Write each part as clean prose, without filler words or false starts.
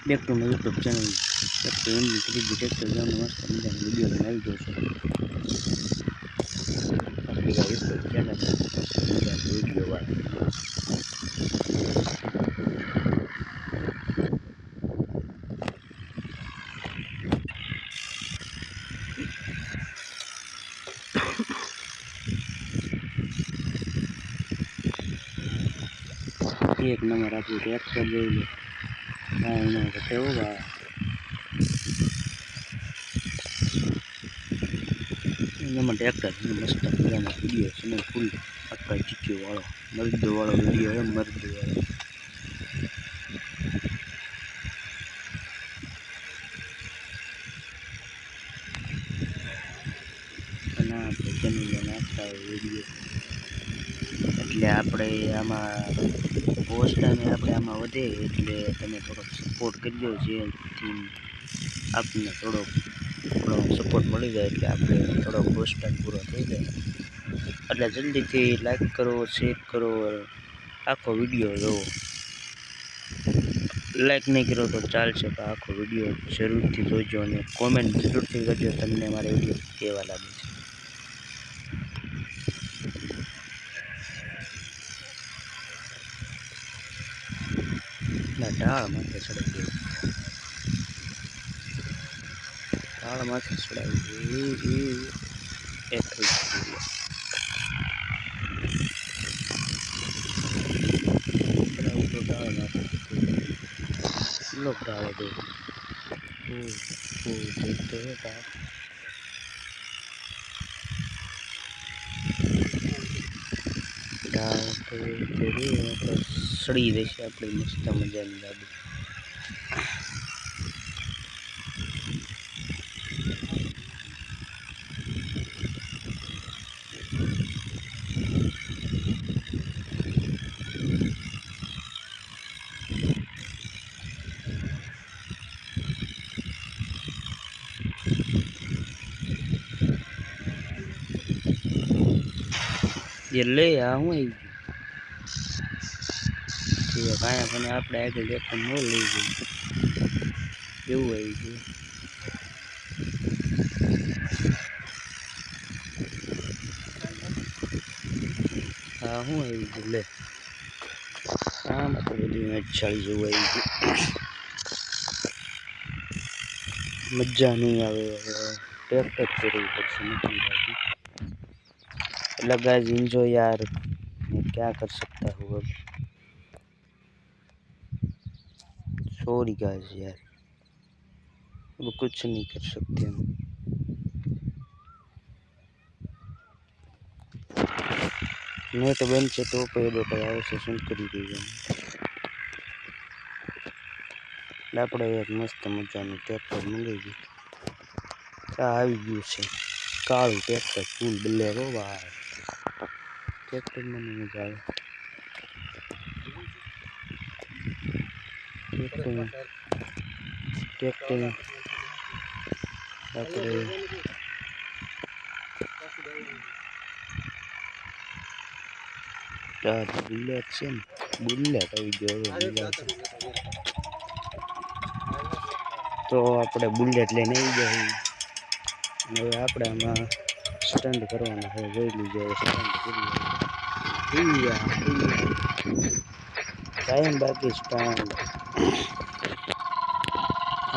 Back to my YouTube channel back to એમની ત્રીજી tractor જવાનો મસ્ત મજાનો વિડીયો લઈને આવી ગયો છું. આપણી આ યુટ્યુબ ચેનલ મસ્ત મજાનો વિડીયો વાળા એક નંબર આપણું ટ્રેક્ટર જોઈ લો. કાંઈ એનો ઘટે હો ભાઈ. એનામાં ટ્રેક્ટર મસ્ત મજાનો વિડીયો છે ને ફૂલ આખા ચીચી વાળો મર્દ વાળો વિડીયો છે. મર્દ વાળો અને આપણે ચેનલમાં નાખતા હોય વિડીયો એટલે આપણે આમાં પોસ્ટને આપણે આમાં વધે એટલે તમે થોડોક સપોર્ટ કરજો જેથી આપને થોડો સપોર્ટ મળી જાય એટલે આપણે થોડોક પોસ્ટ પૂરો થઈ જાય. એટલે જલ્દીથી લાઈક કરો, શેર કરો, આખો વિડીયો જોવો. લાઈક નહીં કરો તો ચાલશે પણ આખો વિડીયો જરૂરથી જોજો અને કોમેન્ટ જરૂરથી કરજો તમને મારા વિડીયો કેવા લાગે છે. ના ઢાળ માથે ચડાવી દે, ઢાળ માથે ચડાવી દે એક થઈ ઢાળ માથે લોક ઢાળ દે દેખતે ઢાળ ઢાળ તો સડી રહેશે આપણી મસ્ત મજાની ગાડી. ये ले आऊँ કાંઈ પણ આપણે આગળ લેખન ન લઈ ગયું એવું આવી ગયું. હા શું આવી ગયું લે આમ તો બધું 40 જેવું આવી ગયું. મજા નહીં આવે ટ્રેક્ટર કરવું પડશે નથી આવતી. એટલે गाइस एंजॉय यार मैं क्या कर सकता हूँ अब. सॉरी गाइस यार अब कुछ नहीं कर सकते हम. नेट बंद છે તો પેલો કઈ આવશે શું કરી દઈએ. આપણે એક મસ્ત મજાનું ટ્રેક્ટર મંગાવી દીધું. આ આવી ગયું છે કાળું ટ્રેક્ટર ફૂલ બ્લેક હો ભાઈ. ટ્રેક્ટર મને મજા આવે. ટ્રેક્ટર આપણે બુલેટ છે ને બુલેટ આવી ગયો તો આપણે બુલેટ લઈને આવી જાય. હવે આપણે આમાં સ્ટન્ટ કરવાના છે જોઈ લીજો. સ્ટન્ટ કરીએ કાયમ બાકી સ્ટન્ટ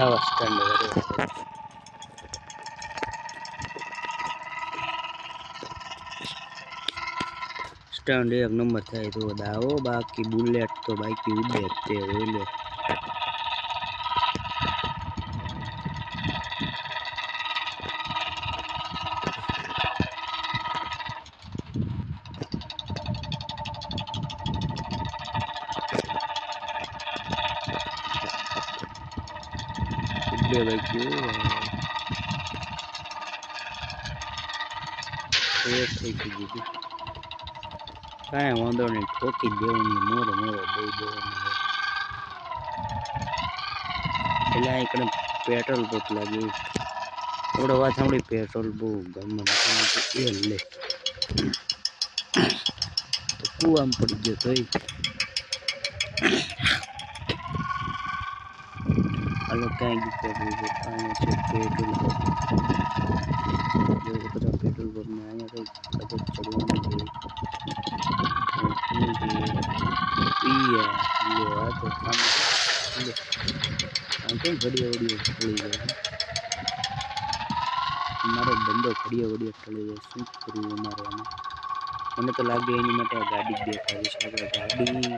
આવા સ્ટન્ટ કરે. સ્ટન્ટ એક નંબર થાય તો દાવો બાકી બુલેટ તો બાકી ઉડે જ તે ઓલે. ઉડે બાકી એક થઈ ગયું. કાંઈ વાંધો નહીં ઠોકી દેવાની મોરે દઈ દેવાની. એટલે આ એકડે પેટ્રોલ પંપ લાગી આપણે વાત સાંભળી પેટ્રોલ બહુ ગામમાં એ લે તો કૂવામાં પડી ગયો તોય હાલો ક્યાંય પેટ્રોલ પંપ અહીંયા છે પેટ્રોલ પંપ બધા પેટ્રોલ પંપને અહીંયા કંઈક પગત ચડવાનું છે આ તો કામ કેમ ઘડિયા વડિયો ટળી જાય મારો ધંધો ઘડિયા વડિયો ટળી જાય શું કરવું અમારે આમાં મને તો લાગે એની માટે આ ગાડી જ બેકારી છે આપણે ગાડી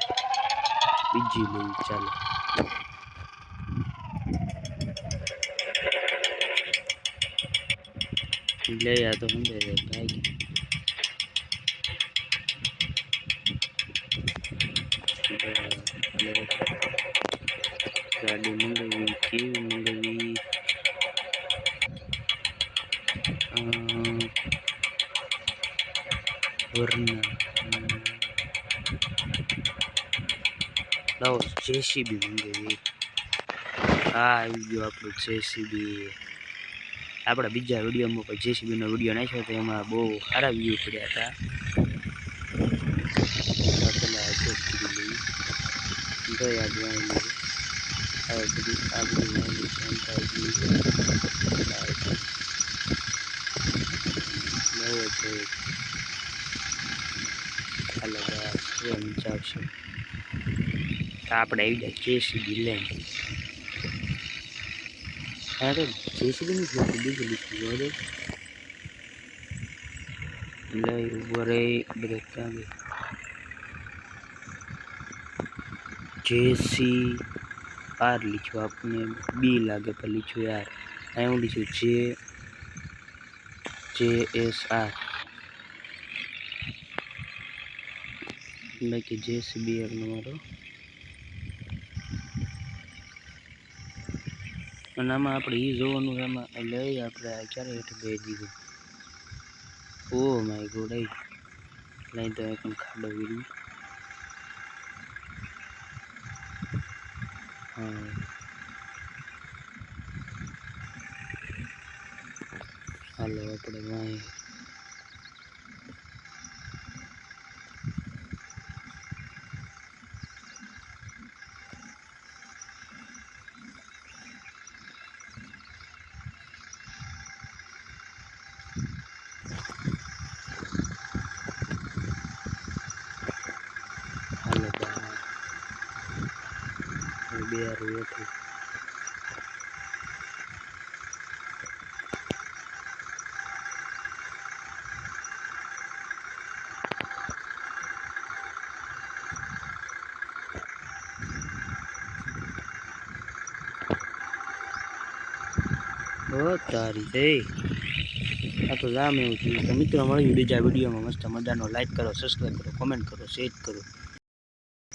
બીજી લઈ ચાલો ले या तो हम दे देता है गाड़ी मंगवी की मंगवी वरना लाओ जेसीबी मंगवी हाँ આવી ગયો આપણો જેસીબી આપણા બીજા વિડીયોમાં પણ જેસીબીનો વિડીયો નાખ્યો તો એમાં બહુ સારા વ્યૂ પડ્યા હતા તો યાદ વાળી આ બધી વાળી ચાલો બસ ચાવશે આપણે આવી જાય જેસીબી લઈને अरे जेसीबी नहीं थी बीजे लिखी है अरे ले ऊपर ब्रेक का भी जेसी आर लिखो आपने बी लागे पर लिखो यार आई हूँ लिखो जे एस आर बाकी जेसीबी आर नंबर અને આમાં આપણે એ જોવાનું એમાં લઈ આપણે ક્યારે હેઠ ગઈ દીધું ઓ માય ગોડ લઈ તો એક ખાડો વીડી હા હાલો આપણે વાય बिहार हुए थे तारी से आ तो जाम एवं थी तो मित्रों मळी बीजा विडियो में मस्त मजानो लाइक करो सब्सक्राइब करो कमेंट करो शेयर करो।